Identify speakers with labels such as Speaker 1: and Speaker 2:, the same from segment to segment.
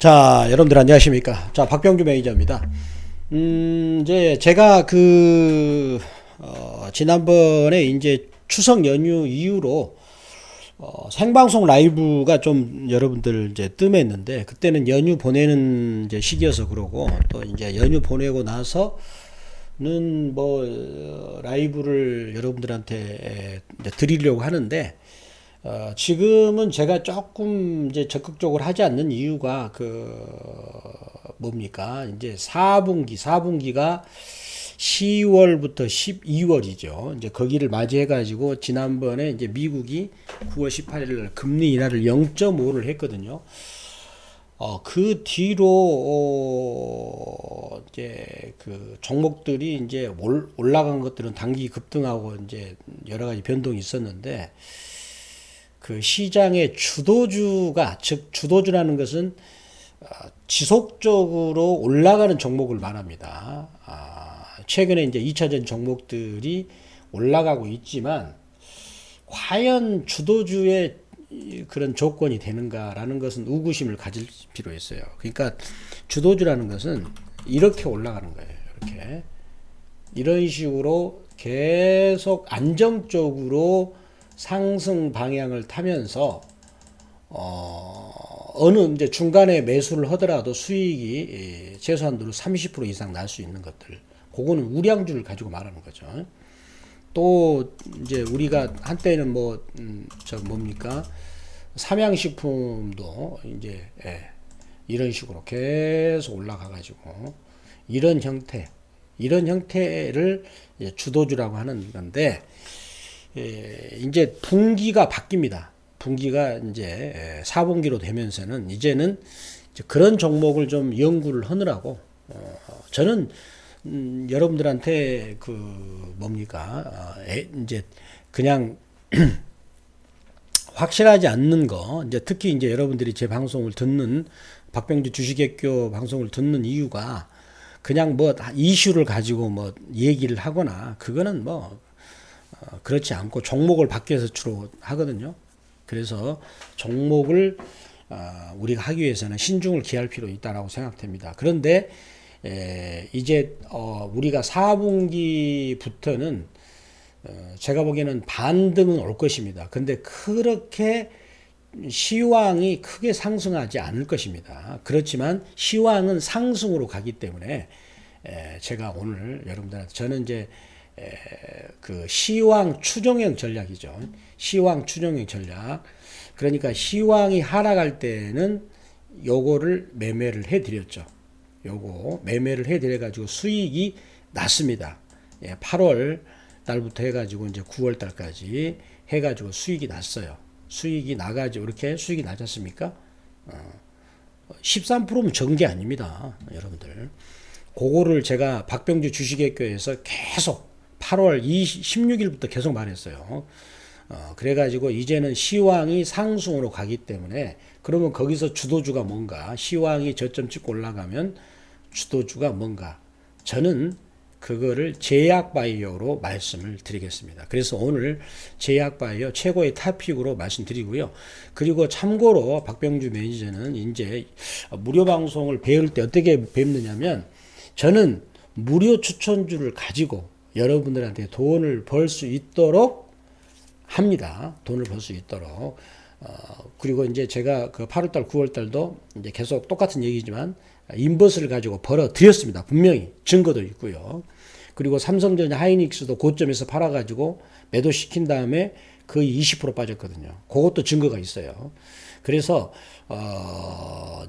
Speaker 1: 자, 여러분들 안녕하십니까? 자, 박병주 매니저입니다. 이제 제가 지난번에 이제 추석 연휴 이후로 생방송 라이브가 좀 여러분들 이제 뜸했는데, 그때는 연휴 보내는 이제 시기여서 그러고, 또 이제 연휴 보내고 나서는 라이브를 여러분들한테 이제 드리려고 하는데, 지금은 제가 조금 이제 적극적으로 하지 않는 이유가 뭡니까? 이제 4분기가 10월부터 12월이죠. 이제 거기를 맞이해 가지고 지난번에 이제 미국이 9월 18일 날 금리 인하를 0.5를 했거든요. 그 뒤로 이제 그 종목들이 이제 올라간 것들은 단기 급등하고 이제 여러 가지 변동이 있었는데, 그 시장의 주도주가, 즉 주도주라는 것은 지속적으로 올라가는 종목을 말합니다. 최근에 이제 2차전 종목들이 올라가고 있지만 과연 주도주의 그런 조건이 되는가라는 것은 의구심을 가질 필요가 있어요. 그러니까 주도주라는 것은 이렇게 올라가는 거예요. 이렇게 이런 식으로 계속 안정적으로 상승 방향을 타면서 어느 이제 중간에 매수를 하더라도 수익이 최소한으로 30% 이상 날 수 있는 것들, 그거는 우량주를 가지고 말하는 거죠. 또 이제 우리가 한때는 삼양식품도 이제 이런 식으로 계속 올라가 가지고 이런 형태를 주도주라고 하는 건데, 이제 분기가 바뀝니다. 분기가 이제 4분기로 되면서는 이제는 그런 종목을 좀 연구를 하느라고, 저는 여러분들한테 이제 그냥 확실하지 않는 거, 이제 특히 이제 여러분들이 제 방송을 듣는, 박병주 주식외교 방송을 듣는 이유가 그냥 이슈를 가지고 얘기를 하거나, 그거는 그렇지 않고 종목을 바뀌어서 주로 하거든요. 그래서 종목을 우리가 하기 위해서는 신중을 기할 필요 있다라고 생각됩니다. 그런데 이제 우리가 4분기부터는 제가 보기에는 반등은 올 것입니다. 근데 그렇게 시황이 크게 상승하지 않을 것입니다. 그렇지만 시황은 상승으로 가기 때문에 제가 오늘 여러분들한테, 저는 이제 그 시황 추종형 전략이죠. 시황 추종형 전략. 그러니까 시황이 하락할 때는 요거를 매매를 해 드렸죠. 요거 매매를 해 드려 가지고 수익이 났습니다. 8월 달부터 해 가지고 이제 9월 달까지 해 가지고 수익이 났어요. 수익이 나 가지고 이렇게 수익이 나졌습니까? 13%면 적은 게 아닙니다, 여러분들. 그거를 제가 박병주 주식외교에서 계속 8월 16일부터 계속 말했어요. 그래가지고 이제는 시황이 상승으로 가기 때문에, 그러면 거기서 주도주가 뭔가, 시황이 저점 찍고 올라가면 주도주가 뭔가, 저는 그거를 제약바이오로 말씀을 드리겠습니다. 그래서 오늘 제약바이오 최고의 탑픽으로 말씀드리고요. 그리고 참고로 박병주 매니저는 이제 무료 방송을 배울 때 어떻게 배우느냐면, 저는 무료 추천주를 가지고 여러분들한테 돈을 벌 수 있도록 합니다. 돈을 벌 수 있도록. 그리고 이제 제가 그 8월달, 9월달도 이제 계속 똑같은 얘기지만 인버스를 가지고 벌어 드렸습니다. 분명히 증거도 있고요. 그리고 삼성전자 하이닉스도 고점에서 팔아가지고 매도시킨 다음에 거의 20% 빠졌거든요. 그것도 증거가 있어요. 그래서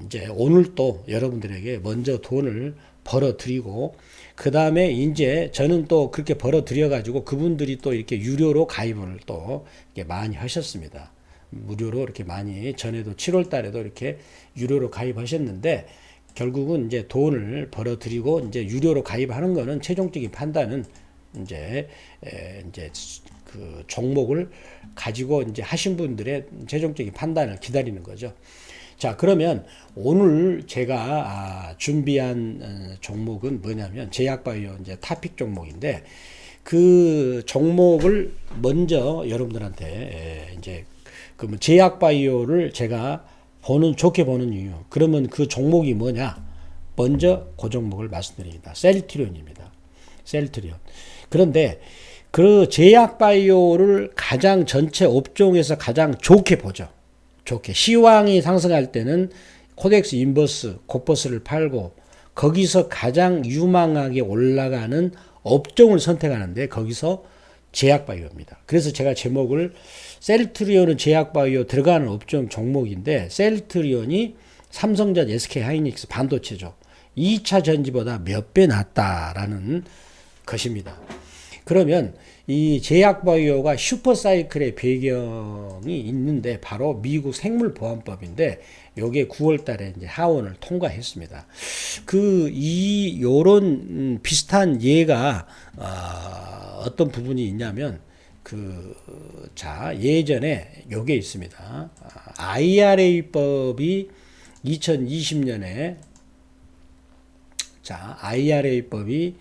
Speaker 1: 이제 오늘 또 여러분들에게 먼저 돈을 벌어 드리고, 그 다음에 이제 저는 또 그렇게 벌어 드려 가지고 그분들이 또 이렇게 유료로 가입을 또 이렇게 많이 하셨습니다. 무료로 이렇게 많이, 전에도 7월 달에도 이렇게 유료로 가입하셨는데, 결국은 이제 돈을 벌어 드리고 이제 유료로 가입하는 거는 최종적인 판단은 이제 그 종목을 가지고 이제 하신 분들의 최종적인 판단을 기다리는 거죠. 자, 그러면 오늘 제가 준비한 종목은 뭐냐면 제약바이오 이제 탑픽 종목인데, 그 종목을 먼저 여러분들한테 이제 그 제약바이오를 제가 좋게 보는 이유. 그러면 그 종목이 뭐냐? 먼저 그 종목을 말씀드립니다. 셀트리온입니다. 셀트리온. 그런데 그 제약바이오를 가장 전체 업종에서 가장 좋게 보죠. 좋게. 시황이 상승할 때는 코덱스 인버스, 코퍼스를 팔고 거기서 가장 유망하게 올라가는 업종을 선택하는데 거기서 제약바이오입니다. 그래서 제가 제목을 셀트리온은 제약바이오 들어가는 업종 종목인데 셀트리온이 삼성전, SK하이닉스 반도체죠. 2차 전지보다 몇 배 낫다라는 것입니다. 그러면 이 제약바이오가 슈퍼사이클의 배경이 있는데 바로 미국 생물보안법인데 요게 9월 달에 이제 하원을 통과했습니다. 요런 비슷한 예가 어떤 부분이 있냐면 예전에 요게 있습니다. IRA법이 2020년에 IRA법이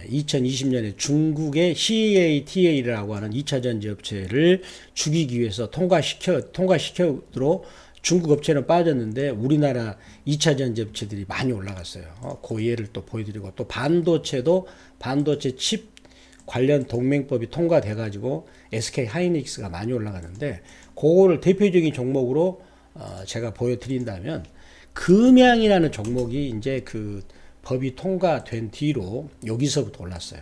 Speaker 1: 2020년에 중국의 CATA라고 하는 2차 전지 업체를 죽이기 위해서 통과시켜도록 중국 업체는 빠졌는데 우리나라 2차 전지 업체들이 많이 올라갔어요. 그 예를 또 보여드리고 또 반도체도 반도체 칩 관련 동맹법이 통과돼 가지고 SK 하이닉스가 많이 올라가는데 그거를 대표적인 종목으로 제가 보여드린다면 금양이라는 종목이 이제 그 법이 통과된 뒤로 여기서부터 올랐어요.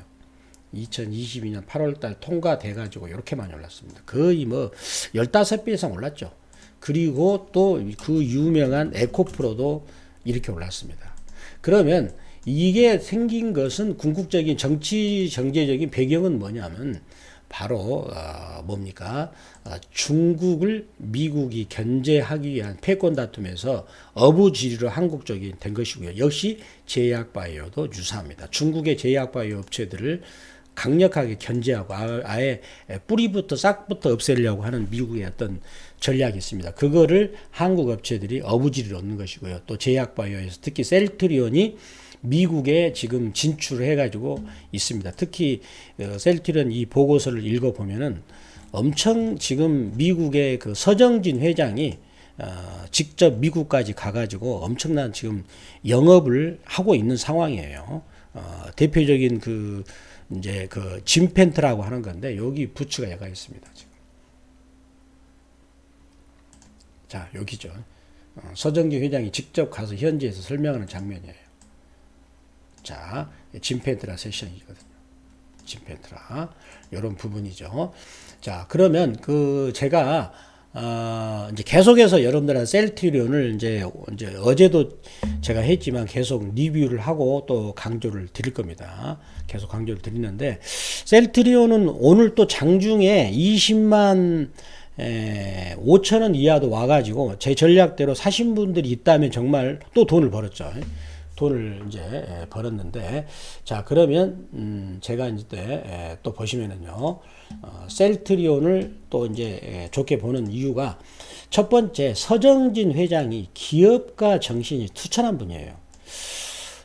Speaker 1: 2022년 8월달 통과돼 가지고 이렇게 많이 올랐습니다. 거의 15배 이상 올랐죠. 그리고 또 그 유명한 에코프로도 이렇게 올랐습니다. 그러면 이게 생긴 것은 궁극적인 정제적인 배경은 뭐냐면 바로 중국을 미국이 견제하기 위한 패권 다툼에서 어부지리로 한국적인 된 것이고요. 역시 제약바이오도 유사합니다. 중국의 제약바이오 업체들을 강력하게 견제하고 아예 뿌리부터 싹부터 없애려고 하는 미국의 어떤 전략이 있습니다. 그거를 한국 업체들이 어부지리를 얻는 것이고요. 또 제약바이오에서 특히 셀트리온이 미국에 지금 진출을 해가지고 있습니다. 특히 셀트리온 이 보고서를 읽어보면은 엄청 지금 미국의 그 서정진 회장이 직접 미국까지 가가지고 엄청난 지금 영업을 하고 있는 상황이에요. 대표적인 이제 짐펜트라고 하는 건데 여기 부츠가 얘가 있습니다. 지금. 자, 여기죠. 서정진 회장이 직접 가서 현지에서 설명하는 장면이에요. 자, 짐펜트라 세션이거든요. 짐펜트라. 요런 부분이죠. 자, 그러면 제가 이제 계속해서 여러분들한 셀트리온을 이제 어제도 제가 했지만 계속 리뷰를 하고 또 강조를 드릴 겁니다. 계속 강조를 드리는데 셀트리온은 오늘 또 장중에 20만 5천원 이하도 와가지고 제 전략대로 사신 분들이 있다면 정말 또 돈을 벌었죠. 돈을 이제 벌었는데 자 그러면 제가 이제 또 보시면은요 셀트리온을 또 이제 좋게 보는 이유가 첫 번째 서정진 회장이 기업가 정신이 투철한 분이에요.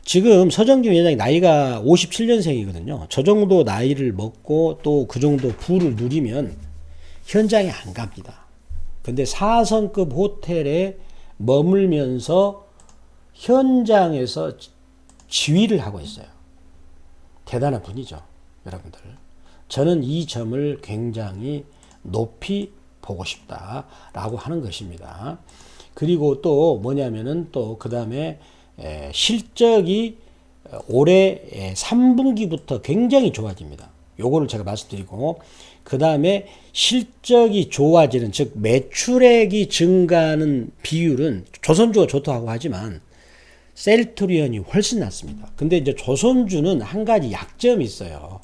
Speaker 1: 지금 서정진 회장이 나이가 57년생이거든요. 저 정도 나이를 먹고 또 그 정도 부를 누리면 현장에 안 갑니다. 근데 4성급 호텔에 머물면서 현장에서 지휘를 하고 있어요. 대단한 분이죠, 여러분들. 저는 이 점을 굉장히 높이 보고 싶다라고 하는 것입니다. 그리고 또 뭐냐면은 또 그 다음에 실적이 올해 3분기부터 굉장히 좋아집니다. 요거를 제가 말씀드리고 그 다음에 실적이 좋아지는 즉 매출액이 증가하는 비율은 조선주가 좋다고 하지만 셀트리온이 훨씬 낫습니다. 근데 이제 조선주는 한 가지 약점이 있어요.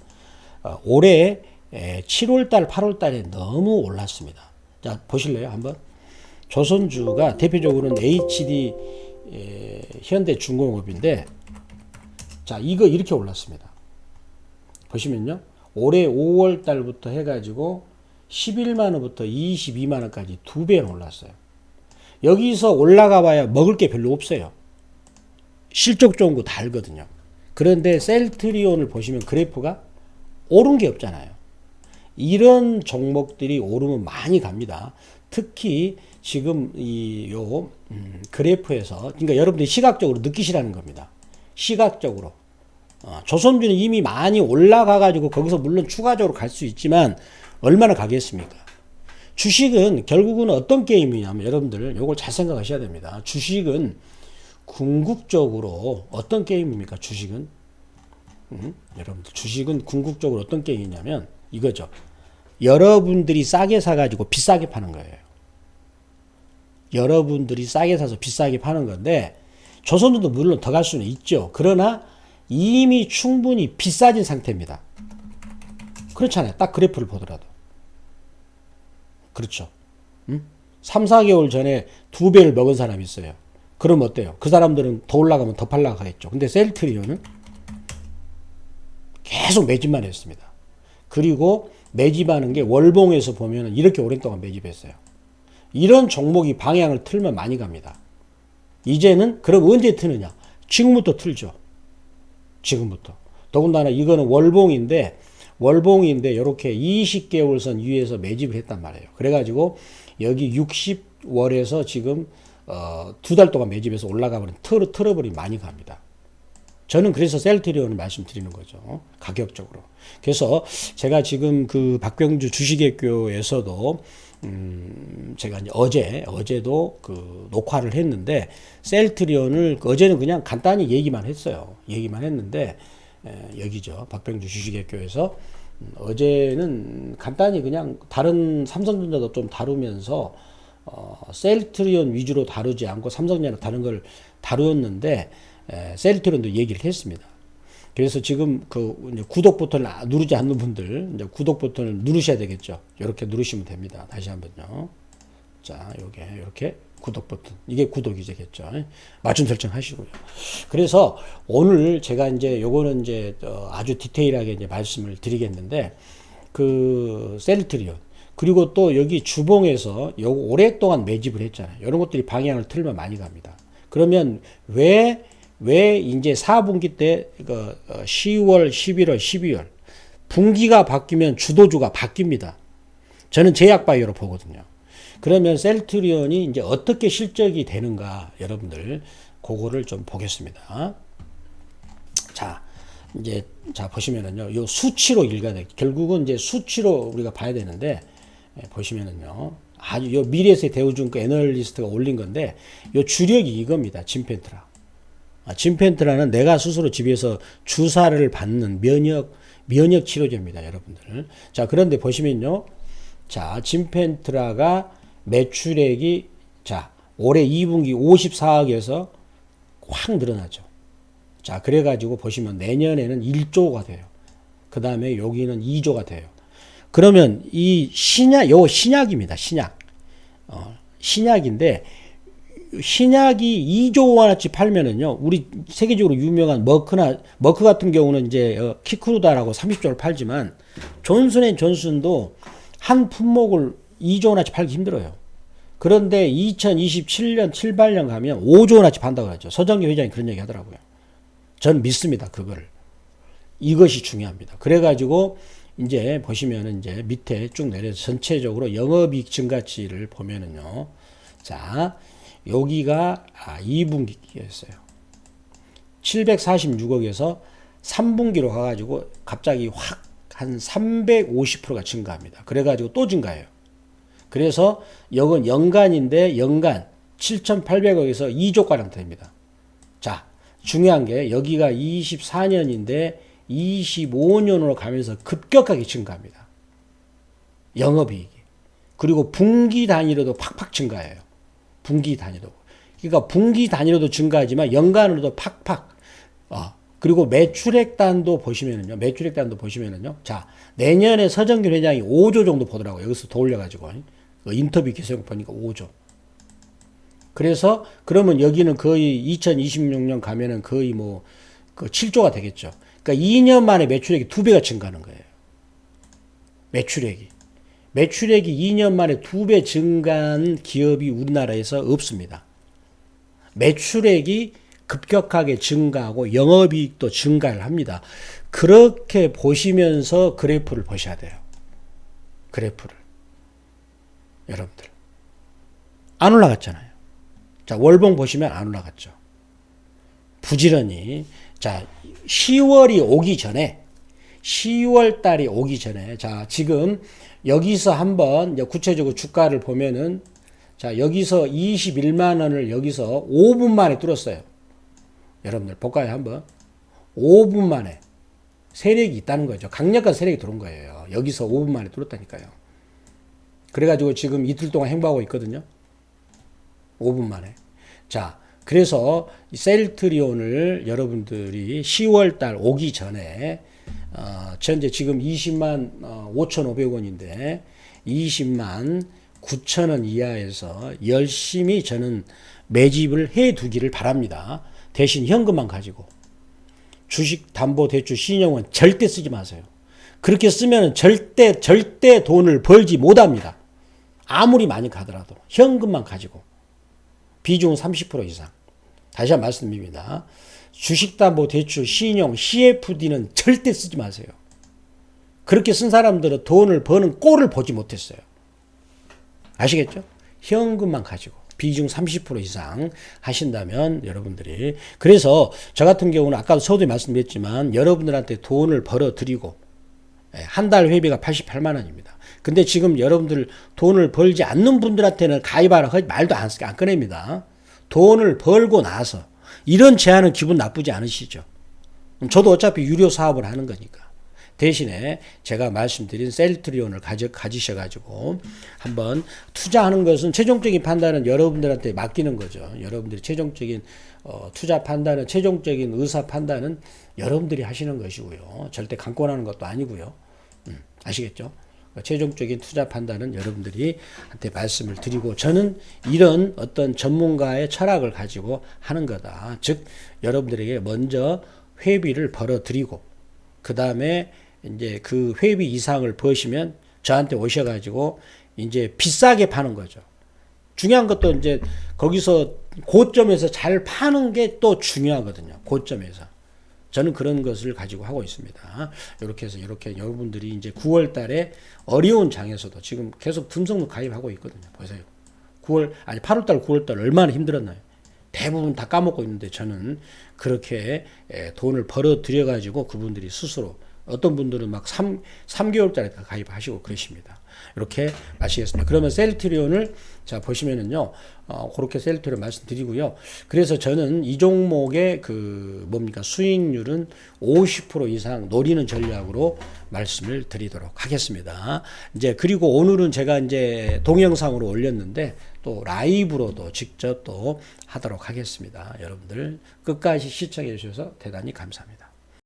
Speaker 1: 올해 7월달, 8월달에 너무 올랐습니다. 자, 보실래요? 한번. 조선주가 대표적으로는 HD 현대중공업인데, 자, 이거 이렇게 올랐습니다. 보시면요. 올해 5월달부터 해가지고 11만원부터 22만원까지 2배는 올랐어요. 여기서 올라가 봐야 먹을 게 별로 없어요. 실적 좋은 거 다 알거든요. 그런데 셀트리온을 보시면 그래프가 오른 게 없잖아요. 이런 종목들이 오르면 많이 갑니다. 특히 지금 그래프에서, 그러니까 여러분들이 시각적으로 느끼시라는 겁니다. 시각적으로. 조선주는 이미 많이 올라가가지고 거기서 물론 추가적으로 갈 수 있지만 얼마나 가겠습니까? 주식은 결국은 어떤 게임이냐면 여러분들 요걸 잘 생각하셔야 됩니다. 주식은 궁극적으로 어떤 게임입니까? 주식은 여러분들 주식은 궁극적으로 어떤 게임이냐면 이거죠. 여러분들이 싸게 사가지고 비싸게 파는 거예요. 여러분들이 싸게 사서 비싸게 파는 건데 조선주도 물론 더 갈 수는 있죠. 그러나 이미 충분히 비싸진 상태입니다. 그렇잖아요. 딱 그래프를 보더라도. 그렇죠. 3, 4개월 전에 2배를 먹은 사람이 있어요. 그럼 어때요? 그 사람들은 더 올라가면 더 팔라고 하겠죠. 근데 셀트리온은 계속 매집만 했습니다. 그리고 매집하는 게 월봉에서 보면 이렇게 오랜 동안 매집했어요. 이런 종목이 방향을 틀면 많이 갑니다. 이제는 그럼 언제 트느냐? 지금부터 틀죠. 지금부터. 더군다나 이거는 월봉인데 이렇게 20개월선 위에서 매집을 했단 말이에요. 그래가지고 여기 60월에서 지금 2달 동안 매집해서 올라가버린 트러블이 많이 갑니다. 저는 그래서 셀트리온을 말씀드리는 거죠. 가격적으로. 그래서 제가 지금 그 박병주 주식외교에서도 제가 이제 어제도 그 녹화를 했는데 셀트리온을 어제는 그냥 간단히 얘기만 했어요. 얘기만 했는데 여기죠. 박병주 주식외교에서 어제는 간단히 그냥 다른 삼성전자도 좀 다루면서 셀트리온 위주로 다루지 않고 삼성전자 다른 걸 다루었는데 셀트리온도 얘기를 했습니다. 그래서 지금 그 구독 버튼을 누르지 않는 분들 이제 구독 버튼을 누르셔야 되겠죠. 이렇게 누르시면 됩니다. 다시 한번요. 자, 요게 이렇게 구독 버튼. 이게 구독이 되겠죠. 맞춤 설정하시고요. 그래서 오늘 제가 이제 요거는 이제 아주 디테일하게 이제 말씀을 드리겠는데 그 셀트리온 그리고 또 여기 주봉에서 요거 오랫동안 매집을 했잖아요. 이런 것들이 방향을 틀면 많이 갑니다. 그러면 왜 이제 4분기 때 10월, 11월, 12월 분기가 바뀌면 주도주가 바뀝니다. 저는 제약바이오로 보거든요. 그러면 셀트리온이 이제 어떻게 실적이 되는가 여러분들 그거를 좀 보겠습니다. 자, 이제 보시면은요. 요 수치로 읽어야 돼. 결국은 이제 수치로 우리가 봐야 되는데 보시면은요. 아주 요 미래세 대우증권 애널리스트가 올린 건데 요 주력이 이겁니다. 진펜트라. 진펜트라는 내가 스스로 집에서 주사를 받는 면역 치료제입니다, 여러분들. 자, 그런데 보시면요. 자, 진펜트라가 매출액이 올해 2분기 54억에서 확 늘어나죠. 자, 그래가지고 보시면 내년에는 1조가 돼요. 그 다음에 여기는 2조가 돼요. 그러면 이 요거 신약입니다, 신약. 신약인데, 신약이 2조 원어치 팔면은요, 우리 세계적으로 유명한 머크 같은 경우는 이제 키크루다라고 30조를 팔지만, 존슨앤존슨도 한 품목을 2조 원어치 팔기 힘들어요. 그런데 2027년, 7, 8년 가면 5조 원어치 판다고 하죠. 서정기 회장이 그런 얘기 하더라고요. 전 믿습니다, 그거를. 이것이 중요합니다. 그래가지고, 이제 보시면은 이제 밑에 쭉 내려서 전체적으로 영업이익 증가치를 보면은요. 자, 여기가 2분기 기였어요. 746억에서 3분기로 가가지고 갑자기 확 한 350%가 증가합니다. 그래가지고 또 증가해요. 그래서 이건 연간인데 연간 7,800억에서 2조가량 됩니다. 자, 중요한 게 여기가 24년인데 25년으로 가면서 급격하게 증가합니다. 영업이익이. 그리고 분기 단위로도 팍팍 증가해요. 분기 단위로. 그러니까 분기 단위로도 증가하지만 연간으로도 팍팍. 그리고 매출액단도 보시면은요. 자, 내년에 서정균 회장이 5조 정도 보더라고요. 여기서 더 올려가지고. 인터뷰 기사를 보니까 5조. 그래서 그러면 여기는 거의 2026년 가면은 거의 그 7조가 되겠죠. 그러니까 2년 만에 매출액이 2배가 증가하는 거예요. 매출액이 2년 만에 2배 증가한 기업이 우리나라에서 없습니다. 매출액이 급격하게 증가하고 영업이익도 증가를 합니다. 그렇게 보시면서 그래프를 보셔야 돼요. 그래프를. 여러분들. 안 올라갔잖아요. 자, 월봉 보시면 안 올라갔죠. 부지런히. 자, 10월이 오기 전에, 10월 달이 오기 전에, 자, 지금 여기서 한번 구체적으로 주가를 보면은, 자, 여기서 21만 원을 여기서 5분 만에 뚫었어요. 여러분들 볼까요? 한번. 5분 만에 세력이 있다는 거죠. 강력한 세력이 들어온 거예요. 여기서 5분 만에 뚫었다니까요. 그래가지고 지금 이틀 동안 행보하고 있거든요. 5분 만에. 자, 그래서 셀트리온을 여러분들이 10월 달 오기 전에 현재 지금 20만 5,500원인데 20만 9천원 이하에서 열심히 저는 매집을 해 두기를 바랍니다. 대신 현금만 가지고. 주식담보대출 신용은 절대 쓰지 마세요. 그렇게 쓰면 절대 돈을 벌지 못합니다. 아무리 많이 가더라도 현금만 가지고. 비중은 30% 이상. 다시 한번 말씀드립니다. 주식담보대출 신용 CFD는 절대 쓰지 마세요. 그렇게 쓴 사람들은 돈을 버는 꼴을 보지 못했어요. 아시겠죠? 현금만 가지고 비중 30% 이상 하신다면 여러분들이, 그래서 저 같은 경우는 아까도 서두에 말씀드렸지만 여러분들한테 돈을 벌어드리고 한 달 회비가 88만 원입니다. 근데 지금 여러분들 돈을 벌지 않는 분들한테는 가입하라 말도 안 꺼냅니다. 돈을 벌고 나서 이런 제안은 기분 나쁘지 않으시죠? 저도 어차피 유료 사업을 하는 거니까. 대신에 제가 말씀드린 셀트리온을 가지셔가지고 한번 투자하는 것은 최종적인 판단은 여러분들한테 맡기는 거죠. 여러분들이 최종적인 투자 판단은, 최종적인 의사 판단은 여러분들이 하시는 것이고요. 절대 강권하는 것도 아니고요. 아시겠죠? 최종적인 투자 판단은 여러분들이 한테 말씀을 드리고, 저는 이런 어떤 전문가의 철학을 가지고 하는 거다. 즉 여러분들에게 먼저 회비를 벌어드리고 그 다음에 이제 그 회비 이상을 버시면 저한테 오셔가지고 이제 비싸게 파는 거죠. 중요한 것도 이제 거기서 고점에서 잘 파는 게 또 중요하거든요. 고점에서. 저는 그런 것을 가지고 하고 있습니다. 이렇게 해서 이렇게 여러분들이 이제 9월 달에 어려운 장에서도 지금 계속 등록금 가입하고 있거든요. 보세요. 8월 달, 9월 달 얼마나 힘들었나요? 대부분 다 까먹고 있는데 저는 그렇게 돈을 벌어 들여가지고 그분들이 스스로, 어떤 분들은 막 3개월짜리 가입하시고 그러십니다. 이렇게 마치겠습니다. 그러면 셀트리온을 자 보시면은요, 그렇게 셀트리온 말씀드리고요. 그래서 저는 이 종목의 수익률은 50% 이상 노리는 전략으로 말씀을 드리도록 하겠습니다. 이제 그리고 오늘은 제가 이제 동영상으로 올렸는데 또 라이브로도 직접 또 하도록 하겠습니다. 여러분들 끝까지 시청해 주셔서 대단히 감사합니다.